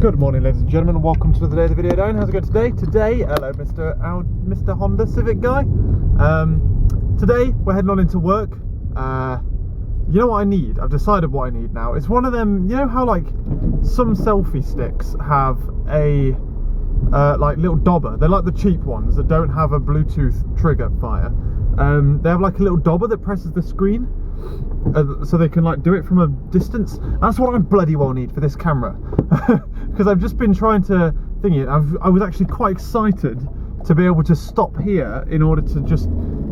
Good morning, ladies and gentlemen, and welcome to the day of the video down. How's it going today? Today, hello, Mr. Honda Civic guy. Today we're heading on into work. You know what I need? I've decided what I need now. It's one of them. You know how like some selfie sticks have a like little dobber. They're like the cheap ones that don't have a Bluetooth trigger fire. They have like a little dobber that presses the screen. So they can like do it from a distance. That's what I bloody well need for this camera, because I've just been trying to thingy it. I was actually quite excited to be able to stop here in order to just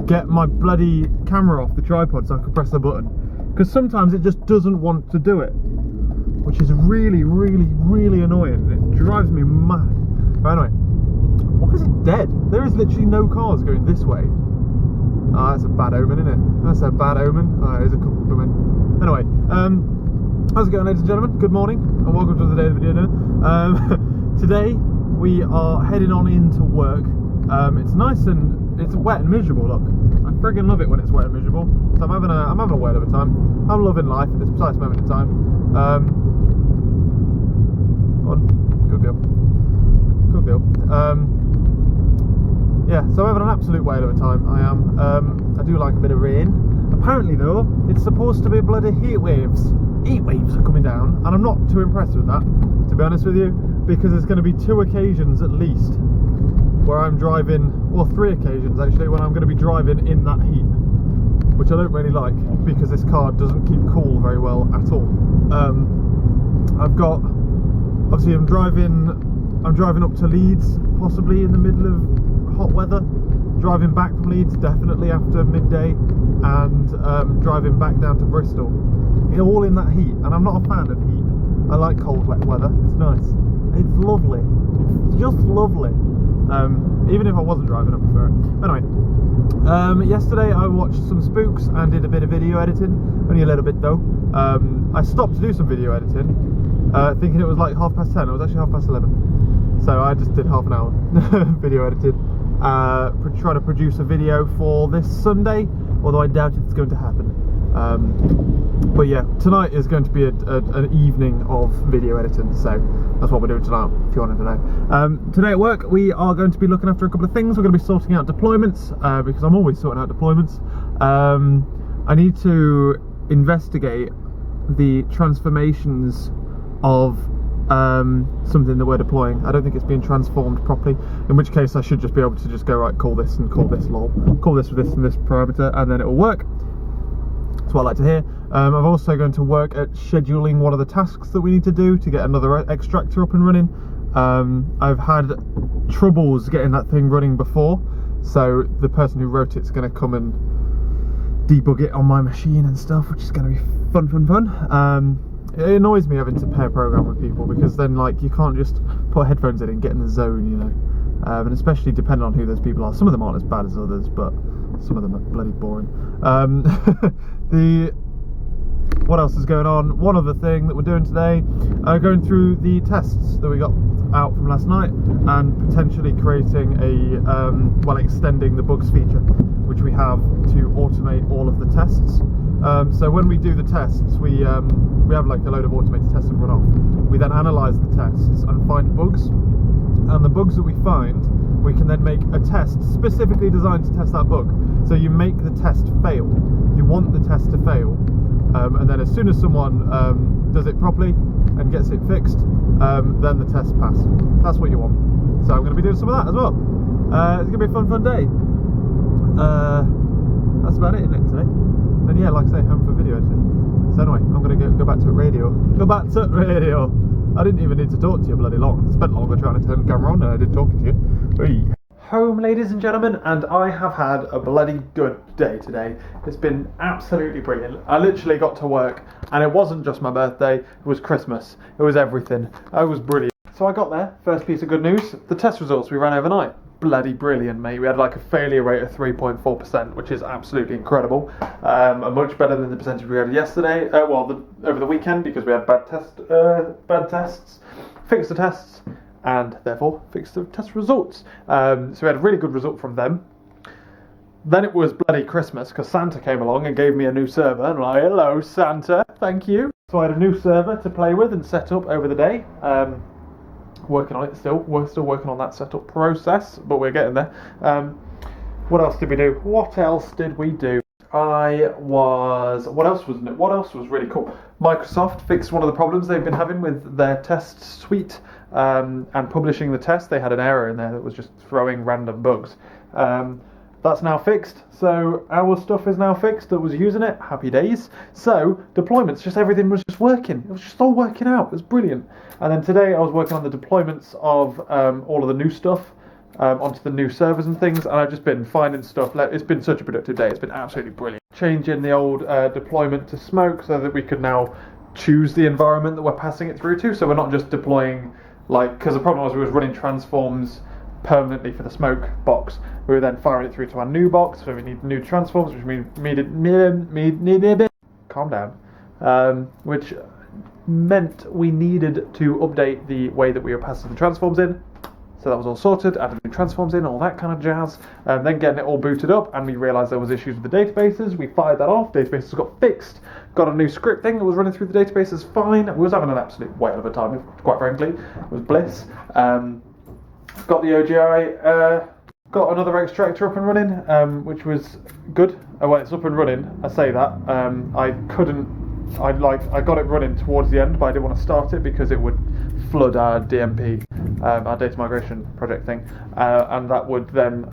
get my bloody camera off the tripod so I could press the button, because sometimes it just doesn't want to do it, which is really annoying. It drives me mad. But anyway, why is it dead? There is literally no cars going this way. Ah, that's a bad omen, isn't it? That's a bad omen. Oh, there's a couple coming. Anyway, how's it going, ladies and gentlemen? Good morning, and welcome to the day of the video now. Today, we are heading on into work. It's nice and it's wet and miserable, look. I friggin' love it when it's wet and miserable. So I'm having a whale of a time. I'm loving life at this precise moment in time. Go on. Good girl. Good girl. Yeah, so I'm having an absolute whale of a time, I am. I do like a bit of rain. Apparently though, it's supposed to be bloody heat waves. Heat waves are coming down, and I'm not too impressed with that, to be honest with you, because there's going to be 2 occasions at least where I'm driving, well 3 occasions actually, when I'm going to be driving in that heat, which I don't really like, because this car doesn't keep cool very well at all. I've got, obviously I'm driving up to Leeds, possibly in the middle of hot weather, driving back from Leeds definitely after midday, and driving back down to Bristol, all in that heat. And I'm not a fan of heat. I like cold wet weather. It's nice, it's lovely, it's just lovely. Even if I wasn't driving, I prefer it. Anyway, yesterday I watched some spooks and did a bit of video editing, only a little bit though. I stopped to do some video editing thinking it was like 10:30. It was actually 11:30, so I just did half an hour video editing, trying to produce a video for this Sunday, although I doubt it's going to happen. But yeah, tonight is going to be an evening of video editing, so that's what we're doing tonight, if you wanted to know. Today at work we are going to be looking after a couple of things. We're going to be sorting out deployments, because I'm always sorting out deployments. I need to investigate the transformations of something that we're deploying. I don't think it's being transformed properly, in which case I should just be able to just go, right, call this and call this lol, call this with this and this parameter, and then it will work. That's what I like to hear. I'm also going to work at scheduling one of the tasks that we need to do to get another extractor up and running. I've had troubles getting that thing running before, so the person who wrote it's going to come and debug it on my machine and stuff, which is going to be fun. It annoys me having to pair program with people, because then like you can't just put headphones in and get in the zone, you know. And especially depending on who those people are. Some of them aren't as bad as others, but some of them are bloody boring. What else is going on? One other thing that we're doing today, going through the tests that we got out from last night, and potentially creating a extending the bugs feature, which we have to automate all of the tests. So when we do the tests, we have like a load of automated tests that run off. We then analyse the tests and find bugs, and the bugs that we find, we can then make a test specifically designed to test that bug. So you make the test fail. You want the test to fail, and then as soon as someone does it properly and gets it fixed, then the test pass. That's what you want. So I'm going to be doing some of that as well. It's going to be a fun day. That's about it, isn't it, today? And yeah, like I say, home for video editing. So anyway, I'm going to go back to radio. Go back to radio. I didn't even need to talk to you bloody long. I spent longer trying to turn the camera on than I did talking to you. Hey. Home, ladies and gentlemen, and I have had a bloody good day today. It's been absolutely brilliant. I literally got to work, and it wasn't just my birthday, it was Christmas. It was everything. I was brilliant. So I got there. First piece of good news, the test results we ran overnight. Bloody brilliant, mate. We had like a failure rate of 3.4%, which is absolutely incredible. Much better than the percentage we had yesterday. Over the weekend, because we had bad tests. Fixed the tests, and therefore fixed the test results. So we had a really good result from them. Then it was bloody Christmas, because Santa came along and gave me a new server, and I'm like, hello Santa, thank you. So I had a new server to play with and set up over the day. working on it still. We're still working on that setup process, but we're getting there. What else did we do? What else did we do? What else was really cool? Microsoft fixed one of the problems they've been having with their test suite and publishing the test. They had an error in there that was just throwing random bugs. That's now fixed, so our stuff is now fixed that was using it. Happy days. So deployments, just everything was just working. It was just all working out. It was brilliant. And then today I was working on the deployments of all of the new stuff onto the new servers and things, and I've just been finding stuff. It's been such a productive day. It's been absolutely brilliant. Changing the old deployment to smoke so that we could now choose the environment that we're passing it through to, so we're not just deploying, like, because the problem was we was running transforms permanently for the smoke box. We were then firing it through to our new box, so we need new transforms, which needed calm down, which meant we needed to update the way that we were passing the transforms in. So that was all sorted, added new transforms in, all that kind of jazz, then getting it all booted up, and we realised there was issues with the databases. We fired that off, databases got fixed, got a new script thing that was running through the databases fine. We was having an absolute whale of a time, quite frankly. It was bliss. Got the OGI, got another extractor up and running, which was good. When it's up and running, I say that, I got it running towards the end, but I didn't want to start it because it would flood our DMP, our data migration project thing, and that would then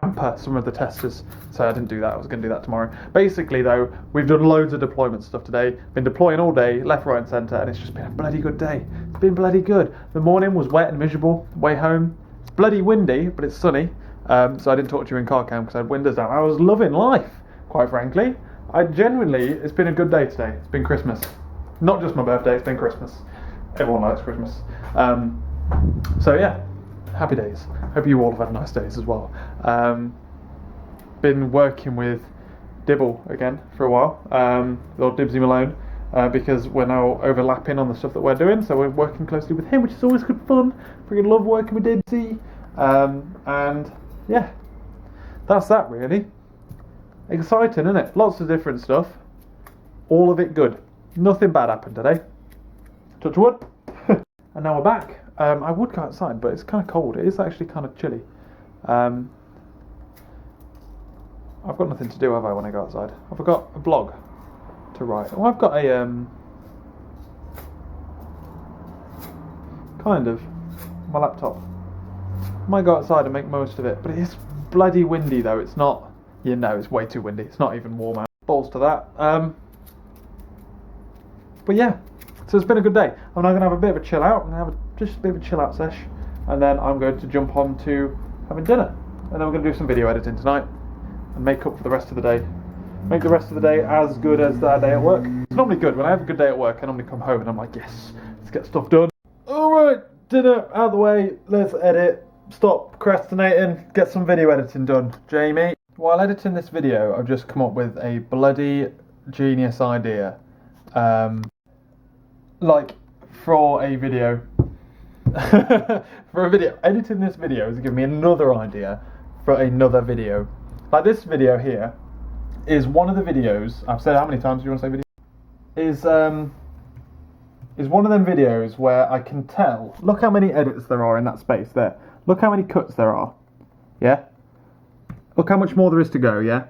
hamper some of the testers, so I didn't do that. I was going to do that tomorrow. Basically though, we've done loads of deployment stuff today, been deploying all day, left, right and centre, and it's just been a bloody good day. It's been bloody good. The morning was wet and miserable, way home. It's bloody windy, but it's sunny, so I didn't talk to you in car cam because I had windows down. I was loving life, quite frankly. It's been a good day today. It's been Christmas. Not just my birthday, it's been Christmas. Everyone likes Christmas. So yeah, happy days. Hope you all have had nice days as well. Been working with Dibble again for a while, or Dibsy Malone, because we're now overlapping on the stuff that we're doing, so we're working closely with him, which is always good fun. Freaking love working with Dibsy. And yeah, that's that really. Exciting, isn't it? Lots of different stuff. All of it good. Nothing bad happened today. Touch wood. And now we're back. I would go outside, but it's kind of cold. It is actually kind of chilly. I've got nothing to do, have I, when I go outside? I've got a blog to write. Oh, I've got a kind of my laptop. Might go outside and make most of it, but it is bloody windy though. It's not. It's way too windy. It's not even warm out. Balls to that. But yeah, so it's been a good day. I'm now going to have a bit of a chill out. I'm going to have just a bit of a chill out sesh, and then I'm going to jump on to having dinner, and then we're going to do some video editing tonight and make up for the rest of the day. Make the rest of the day as good as that day at work. It's normally good. When I have a good day at work, I normally come home and I'm like, yes, let's get stuff done. Alright, dinner out of the way. Let's edit. Stop procrastinating. Get some video editing done. Jamie. While editing this video, I've just come up with a bloody genius idea. For a video. Editing this video has given me another idea for another video. Like this video here is one of the videos, I've said how many times do you want to say video? Is one of them videos where I can tell, look how many edits there are in that space there. Look how many cuts there are. Yeah? Look how much more there is to go, yeah?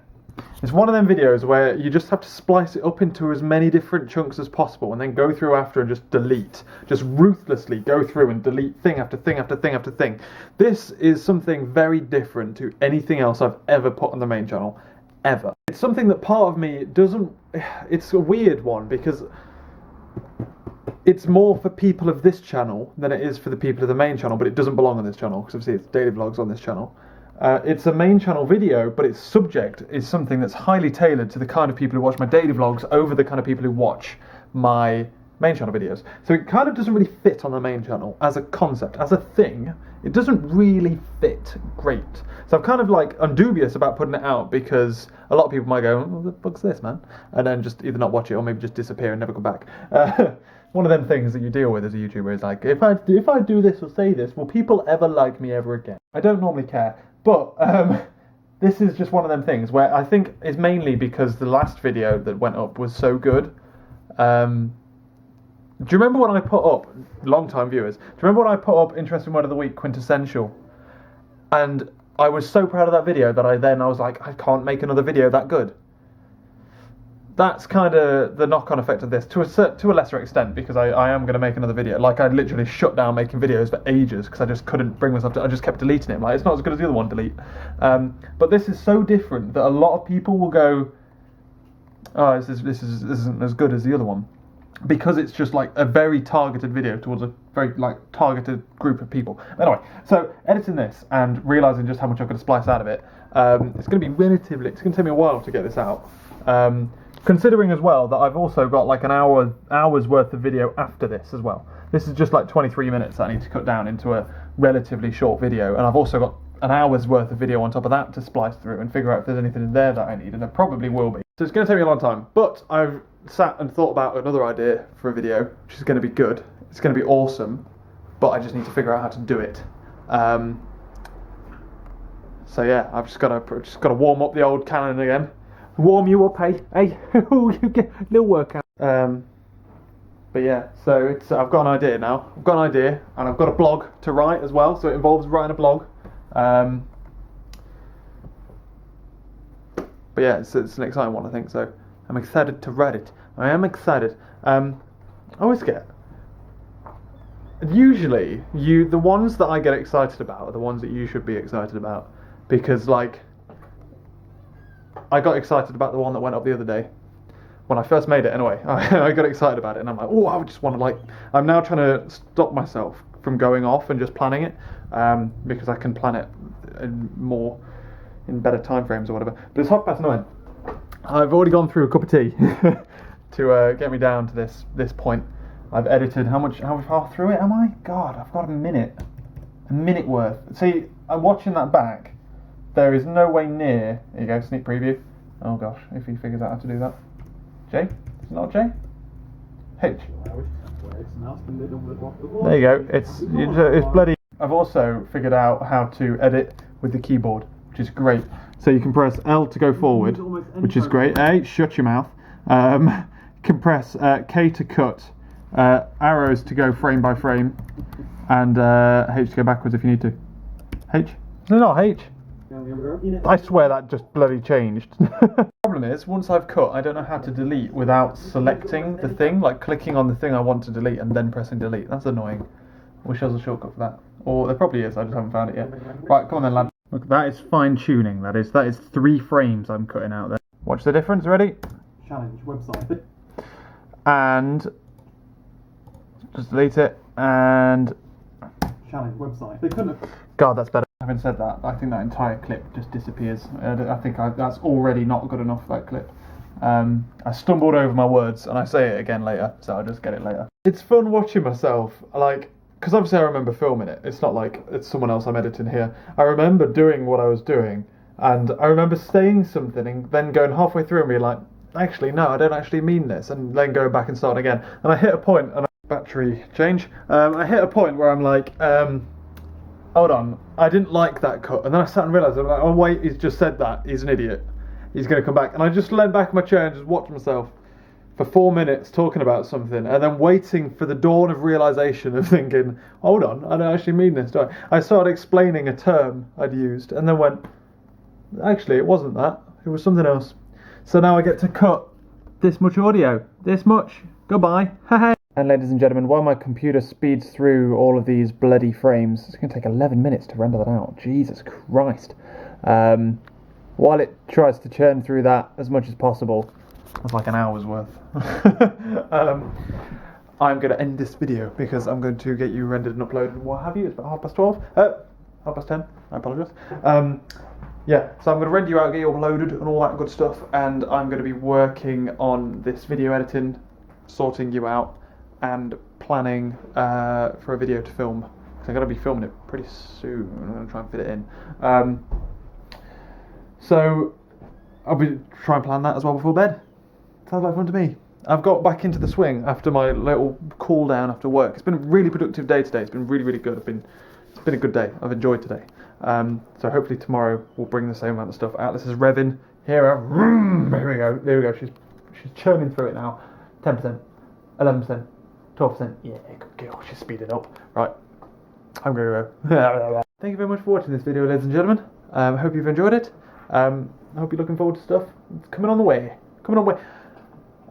It's one of them videos where you just have to splice it up into as many different chunks as possible and then go through after and just delete. Just ruthlessly go through and delete thing after thing after thing after thing. This is something very different to anything else I've ever put on the main channel. Ever. It's something that part of me doesn't... It's a weird one because it's more for people of this channel than it is for the people of the main channel, but it doesn't belong on this channel because obviously it's daily vlogs on this channel. It's a main channel video, but its subject is something that's highly tailored to the kind of people who watch my daily vlogs over the kind of people who watch my main channel videos. So it kind of doesn't really fit on the main channel as a concept, as a thing. It doesn't really fit great. So I'm dubious about putting it out because a lot of people might go, oh, what the fuck's this, man? And then just either not watch it or maybe just disappear and never come back. One of them things that you deal with as a YouTuber is like, if I do this or say this, will people ever like me ever again? I don't normally care. But this is just one of them things where I think it's mainly because the last video that went up was so good. Do you remember when I put up, long-time viewers, do you remember when I put up Interesting Word of the Week, Quintessential? And I was so proud of that video that I was like, I can't make another video that good. That's kind of the knock-on effect of this, to a lesser extent, because I am going to make another video. Like, I literally shut down making videos for ages because I just couldn't bring myself to. I just kept deleting it. Like, it's not as good as the other one, delete. But this is so different that a lot of people will go, oh, this isn't as good as the other one, because it's just like a very targeted video towards a very like targeted group of people. Anyway, so editing this and realising just how much I've got to splice out of it, it's going to be it's going to take me a while to get this out. Considering as well that I've also got like an hour's worth of video after this as well. This is just like 23 minutes that I need to cut down into a relatively short video, and I've also got an hour's worth of video on top of that to splice through and figure out if there's anything in there that I need, and there probably will be. So it's going to take me a long time, but I've sat and thought about another idea for a video, which is going to be good. It's going to be awesome, but I just need to figure out how to do it. So yeah, I've just got to warm up the old Canon again. Warm you up, hey, you get a little workout. But yeah, so I've got an idea now. I've got an idea, and I've got a blog to write as well. So it involves writing a blog. But yeah, it's an exciting one, I think. So I'm excited to write it. I am excited. I always get. Usually, the ones that I get excited about are the ones that you should be excited about, because like. I got excited about the one that went up the other day. When I first made it, anyway, I got excited about it, and I'm like, oh, I just want to like. I'm now trying to stop myself from going off and just planning it, because I can plan it in better time frames or whatever. But it's 9:30. I've already gone through a cup of tea to get me down to this point. I've edited how far through it am I? God, I've got a minute worth. See, I'm watching that back. There is no way near. There you go, sneak preview. Oh gosh, if he figures out how to do that. J? Is it not J? H. There you go. It's bloody. I've also figured out how to edit with the keyboard, which is great. So you can press L to go forward, which is great. A, shut your mouth. You can press K to cut, arrows to go frame by frame, and H to go backwards if you need to. H? No, not H. I swear that just bloody changed. The problem is, once I've cut, I don't know how to delete without selecting the thing, like clicking on the thing I want to delete and then pressing delete. That's annoying. I wish there was a shortcut for that. Or there probably is, I just haven't found it yet. Right, come on then, lad. Look, that is fine tuning. That is 3 frames I'm cutting out there. Watch the difference, ready? Challenge website. And just delete it, and Challenge website. They couldn't have. God, that's better. Having said that, I think that entire clip just disappears. I think that's already not good enough, that clip. I stumbled over my words, and I say it again later, so I'll just get it later. It's fun watching myself, like, because obviously I remember filming it. It's not like it's someone else I'm editing here. I remember doing what I was doing, and I remember saying something and then going halfway through and being like, actually, no, I don't actually mean this, and then going back and starting again. And I hit a point, and battery change. I hit a point where I'm like, hold on, I didn't like that cut. And then I sat and realised, I'm like, oh wait, he's just said that. He's an idiot. He's going to come back. And I just leaned back in my chair and just watched myself for 4 minutes talking about something, and then waiting for the dawn of realisation of thinking, hold on, I don't actually mean this, do I? I started explaining a term I'd used, and then went, actually, it wasn't that. It was something else. So now I get to cut this much audio. This much. Goodbye. Hey. And ladies and gentlemen, while my computer speeds through all of these bloody frames, it's going to take 11 minutes to render that out. Jesus Christ. While it tries to churn through that as much as possible, that's like an hour's worth. I'm going to end this video because I'm going to get you rendered and uploaded and what have you. It's about 12:30. 10:30. I apologise. Yeah, so I'm going to render you out, get you uploaded and all that good stuff, and I'm going to be working on this video editing, sorting you out, and planning for a video to film. So I'm going to be filming it pretty soon. I'm going to try and fit it in. So I'll be trying to plan that as well before bed. Sounds like fun to me. I've got back into the swing after my little cool down after work. It's been a really productive day today. It's been really, really good. It's been a good day. I've enjoyed today. So hopefully tomorrow we'll bring the same amount of stuff out. This is revving. Here we go. There we go. She's churning through it now. 10%, 11%, 12%. Yeah, good girl. She's speeding up. Right. I'm going to go. Thank you very much for watching this video, ladies and gentlemen. Hope you've enjoyed it. I hope you're looking forward to stuff. It's coming on the way. Coming on the way.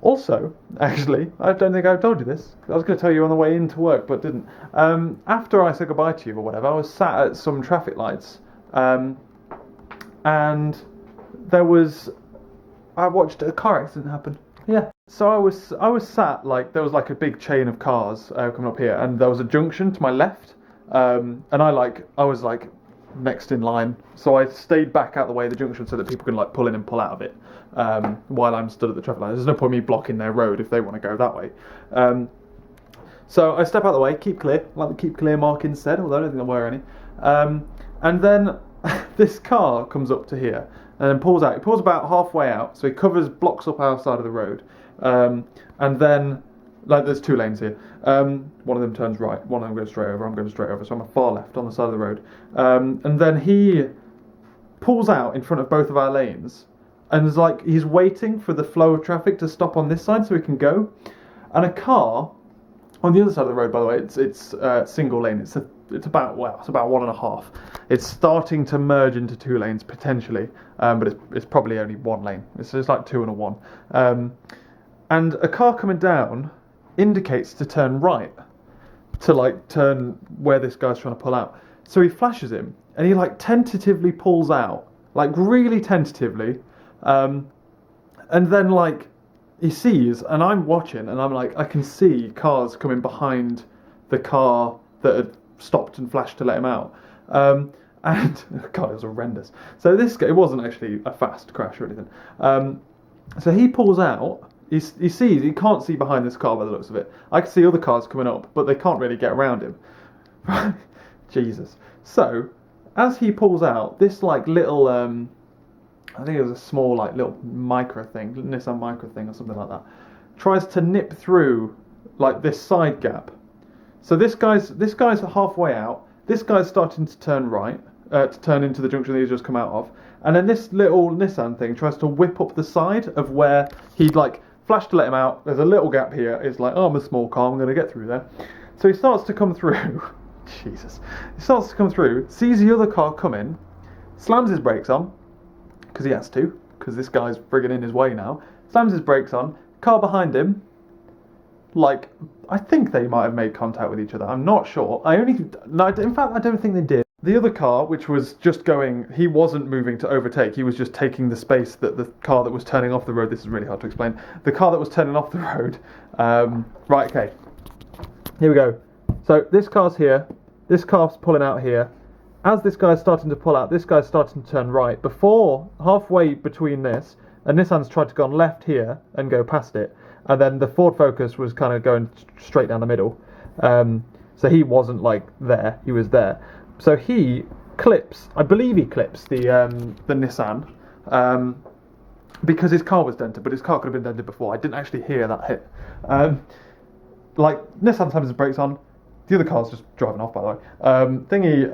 Also, actually, I don't think I've told you this. I was going to tell you on the way into work, but didn't. After I said goodbye to you or whatever, I was sat at some traffic lights, and there was. I watched a car accident happen. Yeah. So I was sat like there was like a big chain of cars coming up here, and there was a junction to my left, and I was like next in line, so I stayed back out the way of the junction so that people can like pull in and pull out of it while I'm stood at the traffic light. There's no point me blocking their road if they want to go that way. So I step out of the way, keep clear, like the keep clear mark instead, although I don't think I wear any. And then this car comes up to here and then pulls out. He pulls about halfway out, so he blocks up our side of the road, and then. Like there's two lanes here. One of them turns right, one of them goes straight over. I'm going straight over, so I'm far left on the side of the road. And then he pulls out in front of both of our lanes, and is like he's waiting for the flow of traffic to stop on this side so he can go. And a car on the other side of the road, by the way, it's single lane. It's about 1.5. It's starting to merge into 2 lanes potentially, but it's probably only 1 lane. It's like 2 and a 1. And a car coming down indicates to turn right, to like turn where this guy's trying to pull out. So he flashes him, and he like tentatively pulls out, like really tentatively, and then like he sees, and I'm watching, and I'm like, I can see cars coming behind the car that had stopped and flashed to let him out, and God, it was horrendous. So this guy, it wasn't actually a fast crash or anything. So he pulls out. He can't see behind this car by the looks of it. I can see other cars coming up, but they can't really get around him. Jesus. So, as he pulls out, this like little, I think it was a small like little micro thing, Nissan micro thing or something like that, tries to nip through like this side gap. So this guy's halfway out. This guy's starting to turn right, to turn into the junction that he's just come out of. And then this little Nissan thing tries to whip up the side of where he'd like flash to let him out. There's a little gap here. It's like, oh, I'm a small car, I'm going to get through there. So he starts to come through. Jesus. He starts to come through, sees the other car coming, slams his brakes on, because he has to, because this guy's friggin' in his way now. Slams his brakes on, car behind him, like, I think they might have made contact with each other. I'm not sure. In fact, I don't think they did. The other car, which was just going, he wasn't moving to overtake, he was just taking the space that the car that was turning off the road, this is really hard to explain, the car that was turning off the road, right, okay, here we go. So this car's here, this car's pulling out here. As this guy's starting to pull out, this guy's starting to turn right. Before, halfway between this, and Nissan's tried to go on left here and go past it, and then the Ford Focus was kind of going straight down the middle. So he wasn't like there, he was there. So he clips, I believe he clips the Nissan, because his car was dented, but his car could have been dented before. I didn't actually hear that hit. Like, Nissan slams his brakes on, the other car's just driving off, by the way. Thingy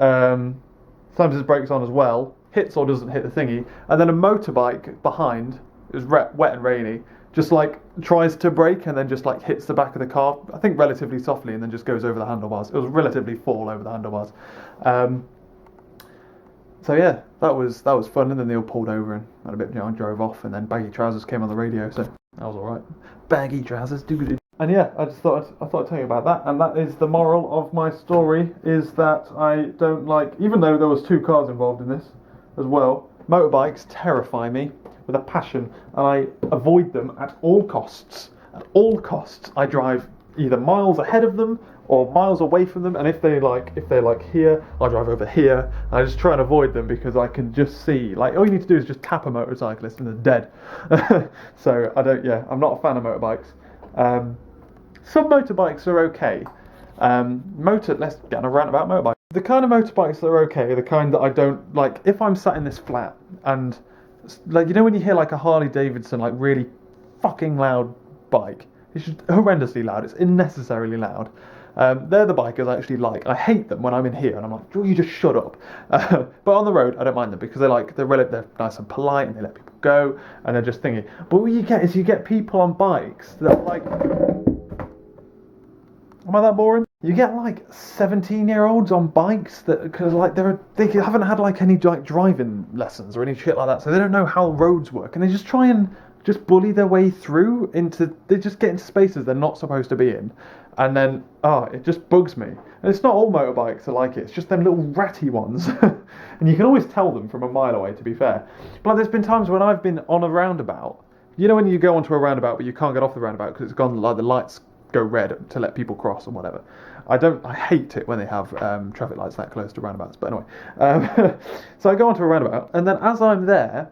slams his brakes on as well, hits or doesn't hit the thingy, and then a motorbike behind, it was wet and rainy, just like tries to brake and then just like hits the back of the car, I think relatively softly, and then just goes over the handlebars. It was relatively full over the handlebars. So yeah, that was fun, and then they all pulled over and had a bit, and drove off, and then Baggy Trousers came on the radio, so that was alright. Baggy Trousers, do. And yeah, I thought I'd tell you about that, and that is the moral of my story, is that I don't like, even though there was 2 cars involved in this as well, motorbikes terrify me with a passion, and I avoid them at all costs. At all costs, I drive either miles ahead of them or miles away from them, and if they're like here, I drive over here. And I just try and avoid them because I can just see, like, all you need to do is just tap a motorcyclist and they're dead. So I'm not a fan of motorbikes. Some motorbikes are okay. Let's get on a rant about motorbikes. The kind of motorbikes that are okay are the kind that I don't like. If I'm sat in this flat and, like, you know when you hear like a Harley Davidson, like really fucking loud bike, it's just horrendously loud, it's unnecessarily loud. They're the bikers I actually like. I hate them when I'm in here and I'm like, oh, you just shut up. But on the road, I don't mind them because they're nice and polite and they let people go and they're just thingy. But what you get is you get people on bikes that are like, Am I that boring? You get like 17-year-olds on bikes that, cause like they haven't had like any like driving lessons or any shit like that, so they don't know how roads work, and they just try and just bully their way through into. They just get into spaces they're not supposed to be in, and then it just bugs me. And it's not all motorbikes are like it. It's just them little ratty ones, and you can always tell them from a mile away. To be fair, but like, there's been times when I've been on a roundabout. You know when you go onto a roundabout but you can't get off the roundabout because it's gone, like the lights go red to let people cross or whatever. I hate it when they have traffic lights that close to roundabouts, but anyway. So I go onto a roundabout, and then as I'm there,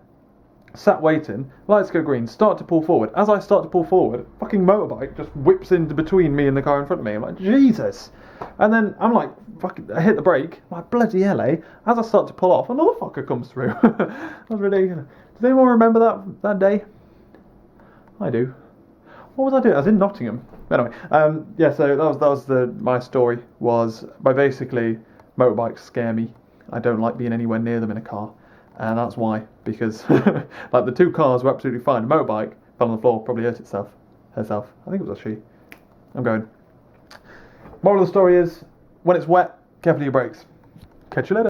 sat waiting, lights go green, start to pull forward. As I start to pull forward, fucking motorbike just whips into between me and the car in front of me. I'm like, Jesus! And then I'm like, fucking, I hit the brake, I'm like, bloody hell, eh? As I start to pull off, another fucker comes through. That was ridiculous. Does anyone remember that day? I do. What was I doing? I was in Nottingham. Anyway, yeah. So that was my story. Was by basically motorbikes scare me. I don't like being anywhere near them in a car, and that's why. Because like the two cars were absolutely fine. The motorbike fell on the floor, probably hurt herself. I think it was a she. I'm going. Moral of the story is, when it's wet, careful of your brakes. Catch you later.